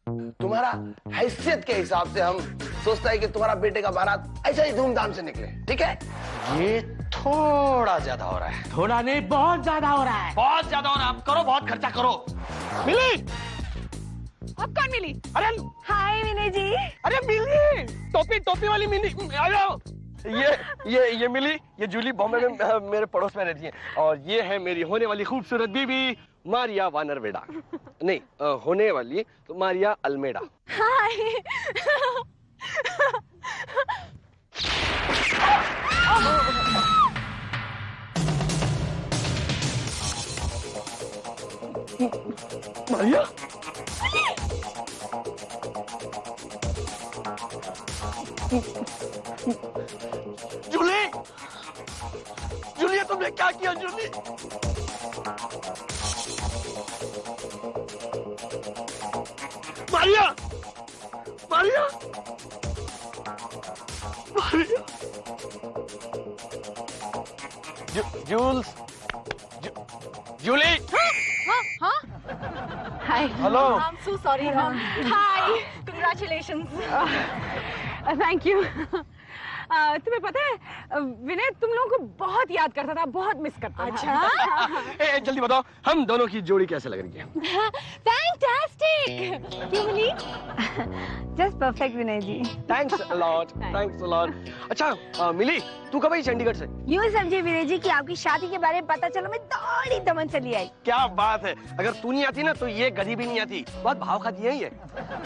तुम्हारा हैसियत के हिसाब से हम सोचता है कि तुम्हारा बेटे का बारात ऐसा ही धूमधाम से निकले, ठीक है? ये थोड़ा ज्यादा हो रहा है। थोड़ा नहीं, बहुत ज्यादा हो रहा है। बहुत ज्यादा हो रहा है, आप करो, बहुत खर्चा करो। मिली? अब कौन मिली? अरे हाय विनय जी। अरे मिली, टोपी वाली मिली। ये मिली, ये जूली बॉम्बे में मेरे पड़ोस में रहती है, और ये है मेरी होने वाली खूबसूरत बीबी मारिया वानरवेडा। नहीं, होने वाली तो Maria Almeida. Hi. Maria, Julie, Julie, तुमने क्या किया Julie? Maria, Maria, Maria, Jules, Julie. हाँ? Hi. Hello. I am so sorry. Hi, congratulations. Thank you. तुम्हें पता है विनय तुम लोगों को बहुत याद करता था, बहुत मिस करता था। अच्छा? जल्दी बताओ, हम दोनों की जोड़ी कैसे लग रही है? फैंटास्टिक। क्यों Mili? Just perfect Vinay ji. Thanks a lot, thanks a lot. अच्छा मिली, तू कब आई चंडीगढ़ से? यूँ समझे विनय जी कि आपकी शादी के बारे में पता चला मैं दौड़ी दमन चली आई। क्या बात है, अगर तू नहीं आती ना तो ये गधी भी नहीं आती। बहुत भाव खाती है ये।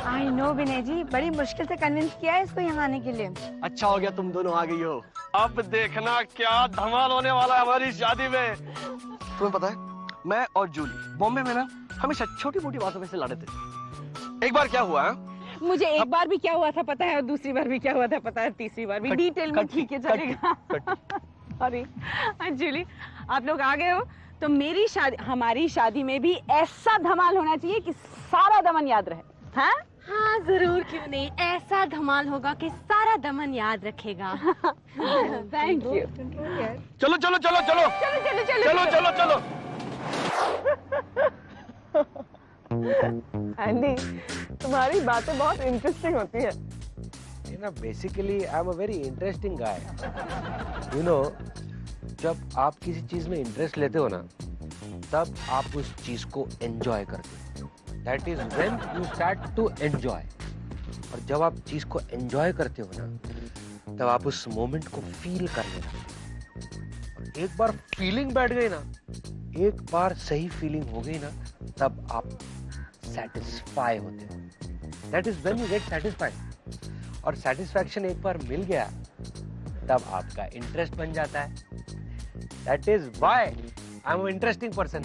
आई नो विनय जी, बड़ी मुश्किल से कन्विंस किया है इसको यहाँ आने के लिए। अच्छा हो गया तुम दोनों आ गई हो। अब देखना क्या धमाल होने वाला है हमारी शादी में। तुम्हें पता है, मैं और जूली बॉम्बे में ना हमेशा छोटी मोटी बातों में से लड़े थे। एक बार क्या हुआ है? मुझे एक बार भी क्या हुआ था पता है, और दूसरी बार भी क्या हुआ था पता है, तीसरी बार भी डिटेल में ठीक है चलेगा। अरे जूली, आप लोग आ गए हो तो मेरी शादी, हमारी शादी में भी ऐसा धमाल होना चाहिए कि सारा दमन याद रहे। हाँ हाँ जरूर, क्यों नहीं, ऐसा धमाल होगा कि सारा दमन याद रखेगा। Thank you. चलो चलो चलो चलो चलो चलो चलो चलो चलो। एंडी, तुम्हारी बातें बहुत इंटरेस्टिंग होती है। You know, basically, I'm a very interesting guy. You know, जब आप किसी चीज में इंटरेस्ट लेते हो ना, तब आप उस चीज को एंजॉय करते हो। That is when you start to enjoy. और जब आप चीज को एंजॉय करते हो ना, तब आप उस मोमेंट को फील करने लगते हो। और एक बार फीलिंग बैठ गई ना, एक बार सही फीलिंग हो गई ना, तब आप सेटिस्फाई होते हो। That is when you get satisfied. और सेटिस्फैक्शन एक बार मिल गया, तब आपका इंटरेस्ट बन जाता है। That is why I'm an interesting person.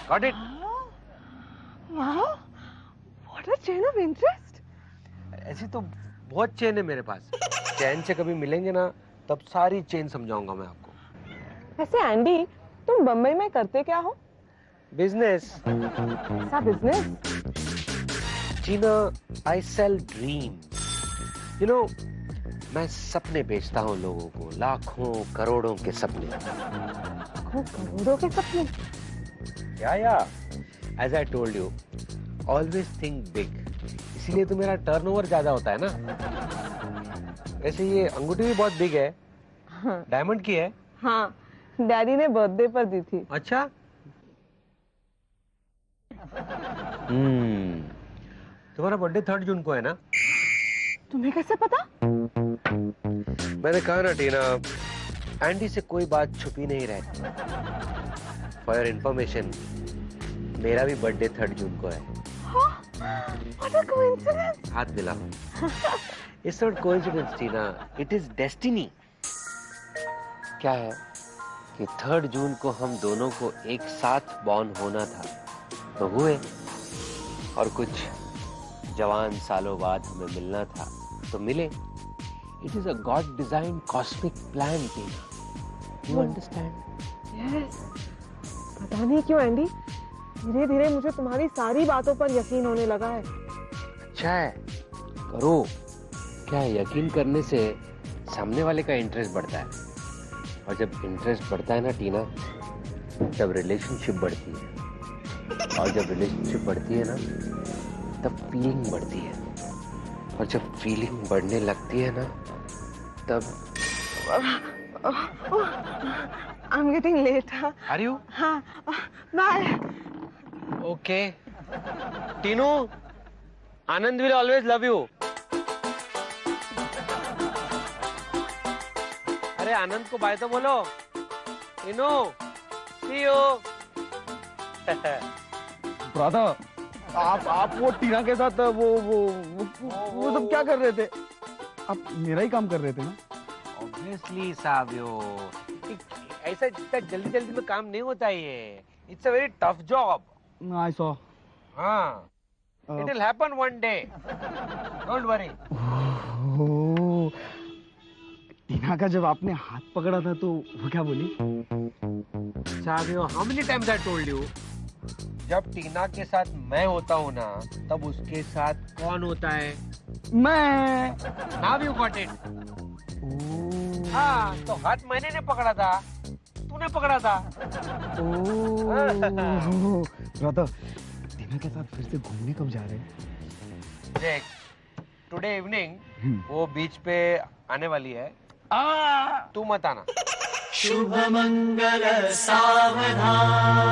Got it? Wow, what a chain of interest. ऐसी तो बहुत चेन है मेरे पास। चैन से कभी मिलेंगे ना, तब सारी चेन समझाऊंगा मैं आपको। वैसे एंडी, तुम बम्बई में करते क्या हो? बिजनेस। ऐसा बिजनेस? जीना, I sell dreams. You know, मैं सपने बेचता हूँ लोगों को, लाखों करोड़ों के सपने। करोड़ों के सपने? या As I told you, always think big. इसीलिए तो मेरा टर्नओवर ज्यादा होता है ना। वैसे ये अंगूठी भी बहुत बिग है। हाँ। डायमंड की है। हाँ, डैडी ने बर्थडे पर दी थी। अच्छा। तुम्हारा बर्थडे 3 जून को है ना? तुम्हें कैसे पता? मैंने कहा ना टीना, एंडी से कोई बात छुपी नहीं रहती। फॉर योर इन्फॉर्मेशन, मेरा भी बर्थडे 3 जून को है। What a coincidence! हाथ मिला। It's not coincidence, Tina, it is destiny. क्या है कि 3 जून को हम दोनों को एक साथ बॉर्न होना था, तो हुए। और कुछ जवान सालों बाद हमें मिलना था, तो मिले। It is a God designed cosmic plan, Tina. You understand? Yes. पता नहीं क्यों एंडी, धीरे धीरे मुझे तुम्हारी सारी बातों पर यकीन होने लगा है। अच्छा है, करो। क्या है, यकीन करने से सामने वाले का इंटरेस्ट बढ़ता है, और जब इंटरेस्ट बढ़ता है ना टीना, तब रिलेशनशिप बढ़ती है, और जब रिलेशनशिप बढ़ती है ना, तब फीलिंग बढ़ती है, और जब फीलिंग बढ़ने लगती है ना तब I'm getting late. Are you? हाँ, bye. Okay. Tinu, Anand will always love you. अरे आनंद को बाय तो बोलो. Tinu, see you. ब्रदर, आप वो टीना के साथ वो सब क्या कर रहे थे? आप मेरा ही काम कर रहे थे ना? Obviously, Savio. ऐसा इतना जल्दी में काम नहीं होता है ये. It's a very tough job. I saw. हाँ. It will happen one day. Don't worry. ओह, टीना का जब आपने हाथ पकड़ा था तो वो क्या बोली? Savio, how many times I told you? जब टीना के साथ मैं होता हूँ ना, तब उसके साथ कौन होता है? मैं. Now you got it. हाँ, तो हाथ मैंने नहीं पकड़ा था, तूने पकड़ा था. ओह, ब्रदर, टीना के साथ फिर से घूमने कब जा रहे हैं? देख, टुडे इवनिंग वो बीच पे आने वाली है. तू मत आना. शुभ मंगल सावधान.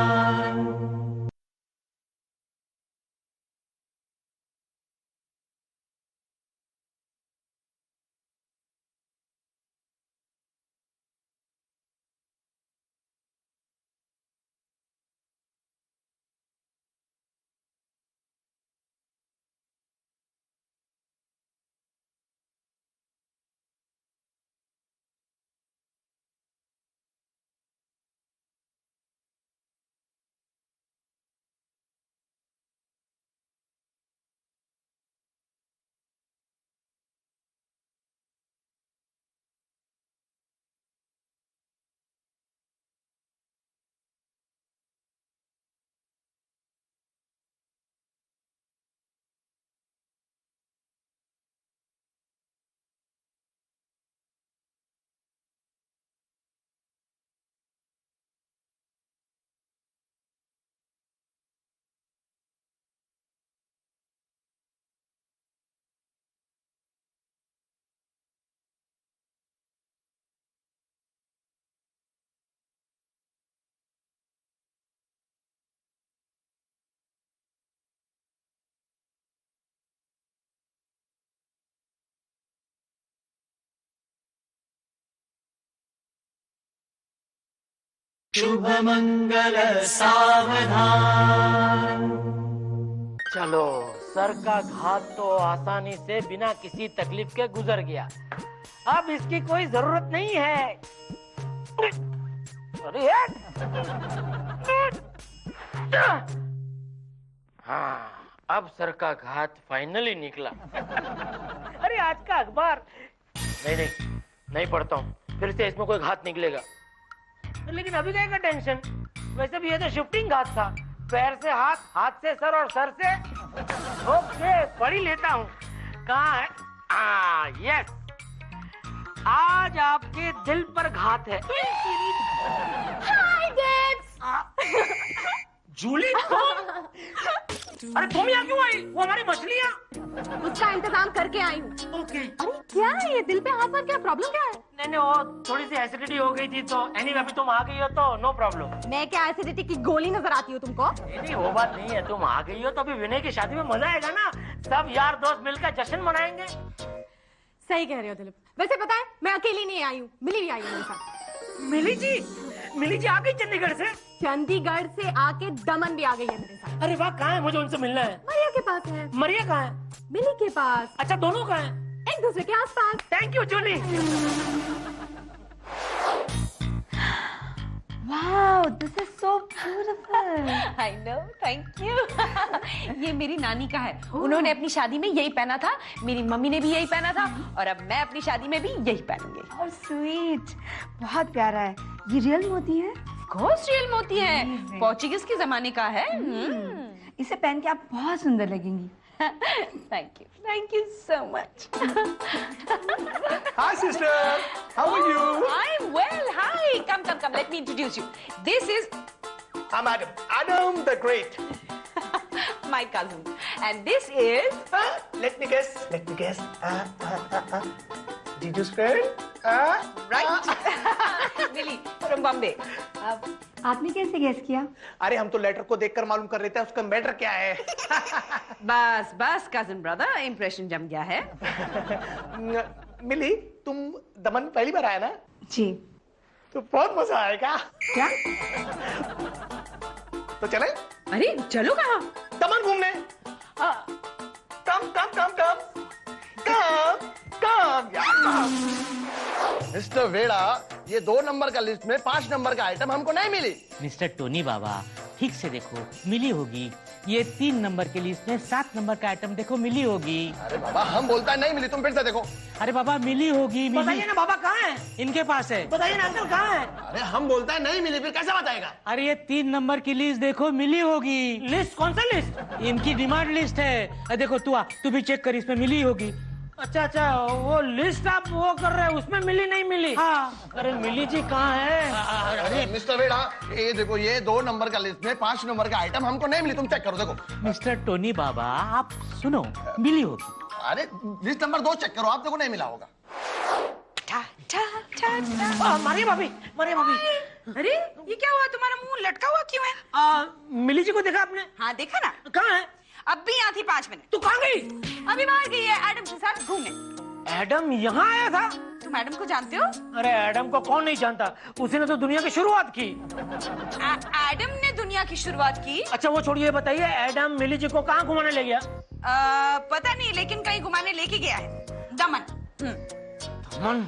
शुभ मंगल सावधान. चलो, सर का घात तो आसानी से बिना किसी तकलीफ के गुजर गया. अब इसकी कोई जरूरत नहीं है. अरे हाँ, अब सर का घात फाइनली निकला. अरे आज का अखबार नहीं पढ़ता हूँ. फिर से इसमें कोई घात निकलेगा. लेकिन अभी क्या टेंशन. वैसे भी ये तो शिफ्टिंग घात था. पैर से हाथ, हाथ से सर और सर से. ओके, पढ़ ही लेता हूँ. कहाँ है? यस. आज आपके दिल पर घात है. Hi dad. जूली, अरे तुम यहाँ क्यों आई? वो हमारी मछलियाँ. उसका इंतजाम करके आई हूँ. ओके. अरे क्या है ये? दिल पे हाथ मार, क्या प्रॉब्लम क्या है? नहीं, वो थोड़ी सी एसिडिटी हो गई थी. तो एनीवे अभी तुम आ गई हो तो नो प्रॉब्लम. मैं क्या एसिडिटी की गोली नजर आती हूँ तुमको? नहीं, वो बात नहीं है. तुम आ गई हो तो अभी विनय की शादी में मजा आएगा ना. सब यार दोस्त मिलकर जश्न मनाएंगे. सही कह रहे हो दिलीप. वैसे पता है, मैं अकेली नहीं आई हूँ, मिली भी आई है मेरे साथ. मिली जी आ गई चंडीगढ़ से. चंडीगढ़ से आके दमन भी आ गई है मेरे साथ. अरे वाह, कहाँ है? मुझे उनसे मिलना है. मरिया के पास है. मरिया कहाँ है? मिली के पास. अच्छा, दोनों कहाँ है? एक दूसरे के आसपास. Thank you Julie. Wow, this is so beautiful. I know, thank you. ये मेरी नानी का है. उन्होंने अपनी शादी में यही पहना था. मेरी मम्मी ने भी यही पहना था. और अब मैं अपनी शादी में भी यही पहनूंगी. Oh sweet, बहुत प्यारा है. ये रियल मोती है? Of course real मोती है. पोर्चुगीज के जमाने का है. इसे पहन के आप बहुत सुंदर लगेंगी. Thank you so much. Hi sister, how are you? I'm well. Hi, come. Let me introduce you. This is I'm Adam the Great. my cousin. And this is... Let me guess. Did you spell? Right. Millie from Bombay. आपने कैसे guess किया? अरे हम तो letter को देखकर मालूम कर रहे थे उसका मैटर क्या है। बस cousin brother, impression जम गया है। मिली, तुम दमन पहली बार आया ना? जी। तो बहुत मजा आएगा। क्या? तो चले? अरे चलो कहाँ? दमन घूमने। कम। मिस्टर वेड़ा, ये 2 नंबर का लिस्ट में 5 नंबर का आइटम हमको नहीं मिली। मिस्टर टोनी बाबा, ठीक से देखो, मिली होगी। ये 3 नंबर के लिस्ट में 7 नंबर का आइटम देखो, मिली होगी। अरे बाबा, हम बोलता है नहीं मिली, तुम फिर से देखो। अरे बाबा, मिली होगी। बताइए ना बाबा, कहाँ है? इनके पास है। बताइए ना अंकल, कहाँ है? अरे हम बोलता है नहीं मिली, फिर कैसे बताएगा? अरे ये 3 नंबर की लिस्ट देखो, मिली होगी। लिस्ट? कौन सा लिस्ट? इनकी डिमांड लिस्ट है। देखो तू भी चेक कर, इसमें मिली होगी। अच्छा, वो लिस्ट आप वो कर रहे हैं, उसमें मिली नहीं मिली? हाँ। अरे मिली जी कहाँ है? अरे मिस्टर वेड़ा, ये देखो, ये 2 नंबर का लिस्ट में 5 नंबर का आइटम हमको नहीं मिली, तुम चेक करो। देखो मिस्टर टोनी बाबा, आप सुनो, मिली होगी। अरे लिस्ट नंबर 2 चेक करो, आप देखो नहीं मिला होगा। मारिए भाभी। अरे ये क्या हुआ, तुम्हारा मुंह लटका हुआ क्यों है? मिली जी को देखा आपने? हाँ देखा ना। कहाँ है? अब भी यहाँ थी 5 मिनट। तू कहाँ गई? अभी बाहर गई है एडम के साथ घूमने। एडम यहाँ आया था? तुम एडम को जानते हो? अरे एडम को कौन नहीं जानता, उसी ने तो दुनिया की शुरुआत की। एडम ने दुनिया की शुरुआत की? अच्छा वो छोड़िए, बताइए एडम मिली जी को कहाँ घुमाने ले गया? पता नहीं, लेकिन कहीं घुमाने लेके गया है। दमन। दमन?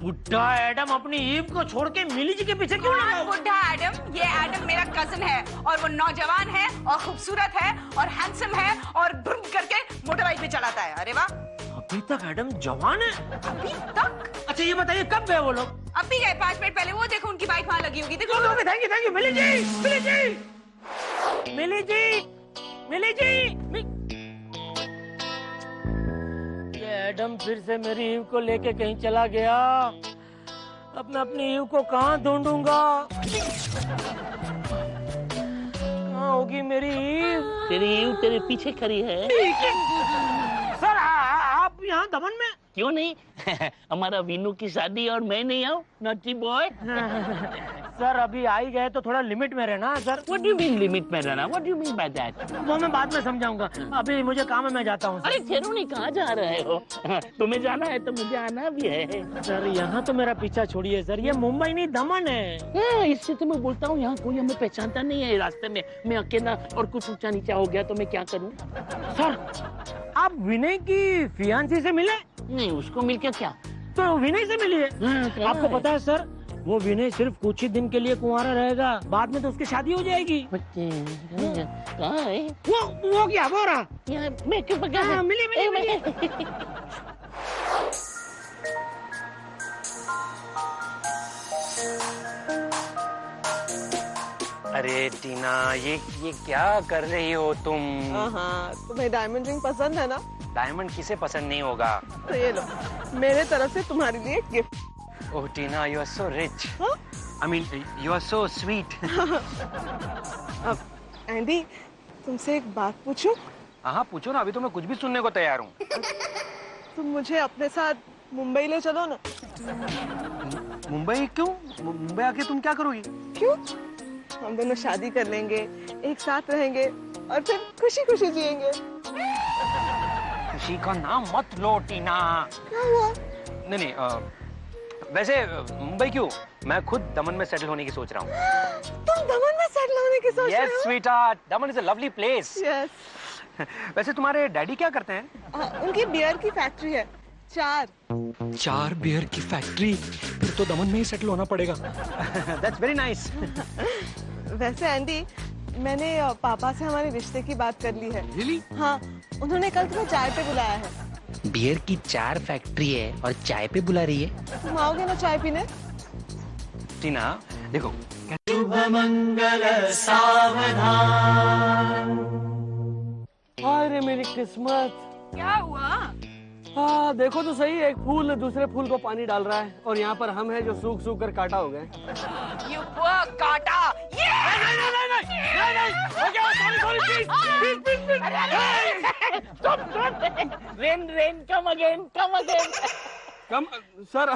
बुढ़ा एडम अपनी ईव को छोड़ के मिली जी के पीछे क्यों लगा? बुढ़ा एडम? ये एडम मेरा कजिन है और वो नौजवान है और खूबसूरत है और हैंडसम है और ब्रुम करके मोटर बाइक पे चलाता है। अरे वाह, अभी तक एडम जवान है? अभी तक? अच्छा ये बताइए कब गए वो लोग? अभी गए 5 मिनट पहले। वो देखो उनकी बाइक वहाँ लगी होगी, देखो। Thank you Millie ji. Adam फिर से मेरी ईव को लेके कहीं चला गया। अब मैं अपनी ईव को कहाँ ढूंढूंगा? कहाँ होगी मेरी ईव? तेरी ईव तेरे पीछे खड़ी है। सर आप यहाँ दमन में? क्यों नहीं? हमारा वीनू की शादी और मैं नहीं आऊँ, नॉटी बॉय। सर अभी आ ही गए तो थोड़ा लिमिट में रहना sir. What do you mean limit में रहना? What do you mean by that? वो मैं बाद में समझाऊंगा, अभी मुझे काम है, मैं जाता हूँ। अरे ठहरो नहीं, कहाँ जा रहे हो? तुम्हें जाना है तो मुझे आना भी है। सर यहाँ तो मेरा पीछा छोड़िए सर, ये मुंबई नहीं दमन है। इससे तो मैं बोलता हूँ, यहाँ कोई हमें पहचानता नहीं है। रास्ते में मैं अकेला और कुछ ऊंचा नीचा हो गया तो मैं क्या करूँ? सर आप विनय की फियांसी से मिले? नहीं, उसको मिल के क्या? तो विनय से मिली है। आपको पता है सर, वो विनय सिर्फ कुछ ही दिन के लिए कुंवारा रहेगा, बाद में तो उसकी शादी हो जाएगी। कहाँ है? वो क्या वो रहा? मैं क्यों पका? मिली। अरे टीना, ये क्या कर रही हो तुम? हाँ, तुम्हें डायमंड रिंग पसंद है ना? डायमंड किसे पसंद नहीं होगा? तो ये लो, मेरे तरफ से तुम्हारे लिए gift. Oh Tina, you are so rich. I mean, you are so sweet. अब एंडी, तुमसे एक बात पूछूं? हाँ पूछो ना, अभी तो मैं कुछ भी सुनने को तैयार हूँ। तुम मुझे अपने साथ मुंबई ले चलो ना। मुंबई क्यों? मुंबई आके तुम क्या करोगी? क्यों? हम दोनों शादी कर लेंगे, एक साथ रहेंगे और फिर खुशी खुशी जिएंगे। खुशी का नाम मत लो टीना। क्या हुआ? नहीं, वैसे मुंबई क्यों? मैं खुद दमन में सेटल होने की सोच रहा हूँ। तुम दमन में सेटल होने की सोच रहे हो? Yes, sweetheart. Daman is a lovely place. Yes. वैसे तुम्हारे डैडी क्या करते हैं? उनकी बियर की फैक्ट्री है। 4 बियर की फैक्ट्री? फिर तो दमन में ही सेटल होना पड़ेगा। That's very nice. वैसे एंडी, मैंने पापा से हमारे रिश्ते की बात कर ली है। Really? हाँ, उन्होंने कल तुम्हें चाय पे बुलाया है। बियर की 4 फैक्ट्री है और चाय पे बुला रही है? तुम आओगे ना चाय पीने? टीना, देखो। शुभ मंगल सावधान। अरे मेरी किस्मत। क्या हुआ? हाँ देखो तो सही, एक फूल दूसरे फूल को पानी डाल रहा है और यहाँ पर हम हैं जो सूख सूख कर काटा हो गए। काटा। नहीं, rain come again come sir,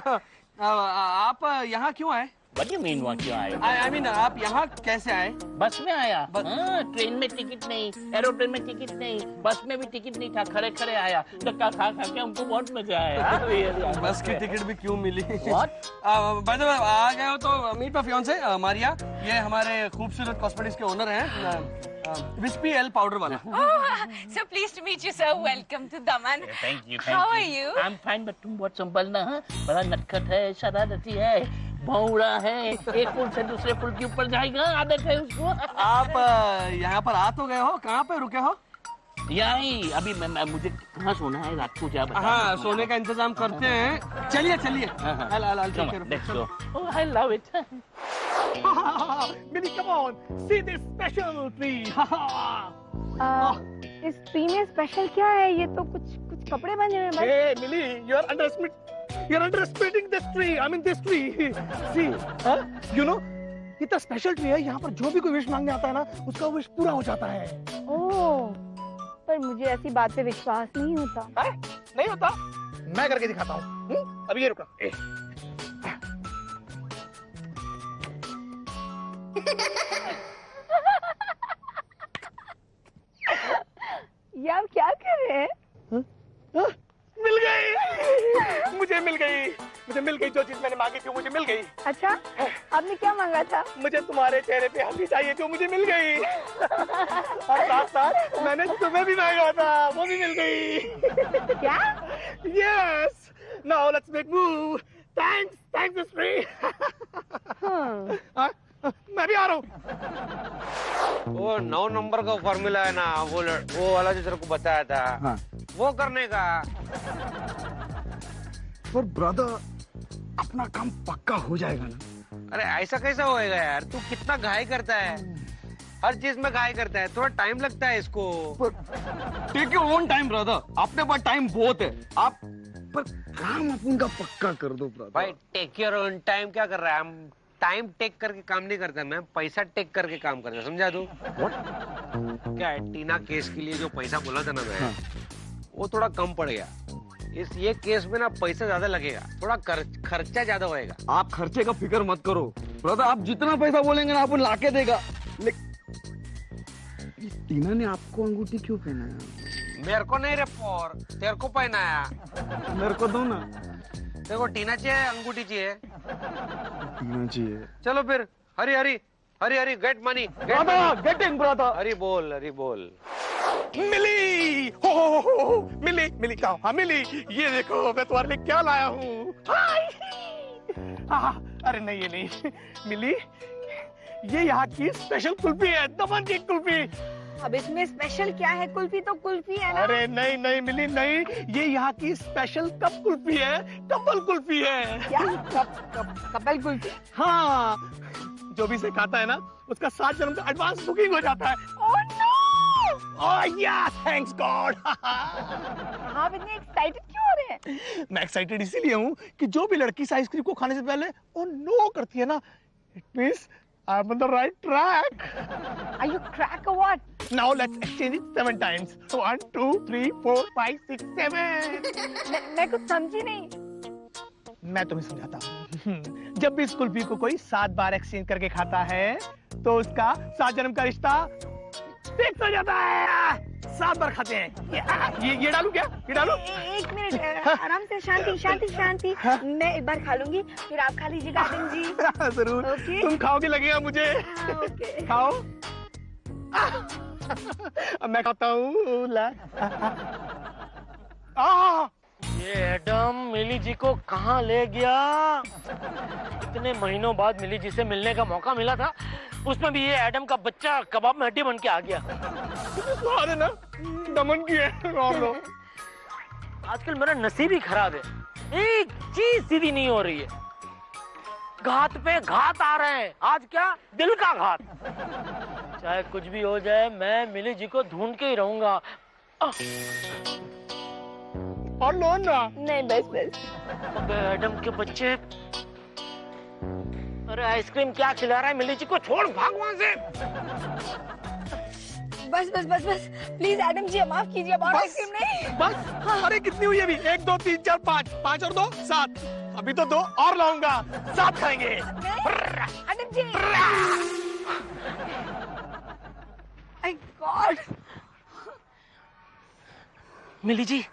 आप यहाँ क्यों आए? What do you mean what you आए? I mean आप यहाँ कैसे आए? बस में आया। हाँ, ट्रेन में टिकट नहीं, एरोप्लेन में टिकट नहीं, बस में भी टिकट नहीं था, खड़े खड़े आया। धक्का खा खा के हमको बहुत मजा आया। बस की टिकट भी क्यों मिली? What? बाय द वे आ गए हो तो मीट माय फियांसे मारिया, ये हमारे खूबसूरत कॉस्मेटिक्स के ओनर हैं, विस्पी एल पाउडर वाला। So pleased to meet you, sir. Welcome to Daman. Thank you. How are you? I'm fine, but तुम बहुत संभलना है। बड़ा नटखट है, शरारती है, भौंरा है, एक पुल से दूसरे पुल के ऊपर जाएगा, आदत है उसको। आप यहाँ पर आ तो गए हो, कहाँ पे रुके हो? यही अभी मुझे कहाँ सोना है रात को, क्या बता? हाँ, सोने का इंतजाम करते हैं। चलिए चलिए। Let's go. Oh, I love it. Billy, come on, see this special tree. इस ट्री में स्पेशल क्या है? ये तो कुछ कपड़े बने हुए हैं। Hey, Billy, you're underestimating this tree. I mean this tree. See, you know, इतना स्पेशल ट्री है, यहाँ पर जो भी कोई विश मांगने आता है ना, उसका विश पूरा हो जाता है। ओह, पर मुझे ऐसी बात पे विश्वास नहीं होता। नहीं होता? मैं करके दिखाता हूँ। अभी ये रुका। ये आप क्या कर रहे हैं? मिल गई, मुझे मिल गई जो चीज मैंने मांगी थी, मुझे मिल गई। अच्छा, आपने क्या मांगा था? मुझे तुम्हारे चेहरे पे हंसी चाहिए, जो मुझे मिल गई। और साथ साथ मैंने तुम्हें भी मांगा था, वो भी मिल गई। क्या? Yes. Now let's make move. Thanks, tree. मैं भी आ रहा हूँ। वो 9 नंबर का फॉर्मूला है ना, वो वाला जो तेरे को बताया था, हाँ। वो करने का। पर ब्रदर, अपना काम पक्का हो जाएगा ना? अरे ऐसा कैसा होएगा यार, तू कितना घाई करता है, हर चीज में घाई करता है, थोड़ा टाइम लगता है इसको। Take your own time brother, अपने पास टाइम बहुत है। आप पर काम अपन का पक्का कर दो ब्रदर। भाई टेक योर ओन टाइम क्या कर रहा है? हम टाइम टेक करके काम नहीं करता, मैं पैसा टेक करके काम करता, समझा तू? क्या है, टीना केस के लिए जो पैसा बोला था ना मैं, वो थोड़ा कम पड़ गया। ये केस में ना पैसा ज्यादा लगेगा, थोड़ा खर्चा ज्यादा होएगा। आप खर्चे का फिक्र मत करो ब्रदर, आप जितना पैसा बोलेंगे ना आपको लाके देगा। टीना ने आपको अंगूठी क्यों पहनाया? मेरे को नहीं रे पोर, तेरे को पहनाया। मेरे को दो ना। देखो टीना चाहिए, अंगूठी चाहिए? टीना चाहिए। चलो फिर, हरी get money. Getting brother. Hari बोल। मिली हो, मिली कहाँ? हाँ मिली, ये देखो मैं तुम्हारे लिए क्या लाया हूँ। अरे नहीं, ये नहीं मिली, ये यहाँ की स्पेशल कुल्फी है, दमन की कुल्फी। अब इसमें स्पेशल क्या है? कुल्फी तो कुल्फी है ना। अरे नहीं मिली, नहीं, ये यहाँ की स्पेशल कप कुल्फी है, कपल कुल्फी है। क्या? कपल कुल्फी? हाँ, जो भी इसे खाता है ना, उसका 7 जन्म का एडवांस बुकिंग हो जाता है। Oh no! ओह या, थैंक्स गॉड। आप इतने एक्साइटेड क्यों हो रहे हैं? मैं एक्साइटेड इसीलिए हूँ कि जो भी लड़की इस आइसक्रीम को खाने से पहले वो नो करती है ना, it means I am on the right track. Are you crack or what? Now let's exchange it 7 times. 1, 2, 3, 4, 5, 6, 7. मैं कुछ समझी नहीं। मैं तुम्हें समझाता हूँ। जब भी इस कुल्फी को कोई 7 बार एक्सचेंज करके खाता है, तो उसका 7 जन्म का रिश्ता फिक्स हो जाता है। 7 बार खाते हैं। ये डालू क्या? ये डालू? एक मिनट, आराम से, शांति। मैं एक बार खा लूंगी, फिर आप खा लीजिएगा आदम जी। जरूर। Okay. तुम खाओगे लगेगा मुझे। Okay. खाओ। अब मैं खाता हूँ। ये एडम मिली जी को कहाँ ले गया? इतने महीनों बाद मिली जी से मिलने का मौका मिला था, उसमें भी ये एडम का बच्चा कबाब में हड्डी बन के आ गया। स्वाद है ना, दमन की है। और लो। आजकल मेरा नसीब ही खराब है, एक चीज सीधी नहीं हो रही है। घात पे घात आ रहे हैं, आज क्या दिल का घात। चाहे कुछ भी हो जाए, मैं मिली जी को ढूंढ के ही रहूंगा। और लो ना। नहीं, बस। अब एडम के बच्चे अरे आइसक्रीम क्या खिला रहा है? मिली जी को छोड़, भाग वहां से। बस बस बस बस, प्लीज एडम जी माफ कीजिए, अब और आइसक्रीम नहीं। बस हाँ। अरे कितनी हुई अभी? 1 2 3 4 5, 5 और 2 7। अभी तो 2 और लाऊंगा, 7 खाएंगे। Adam ji, my god. Millie ji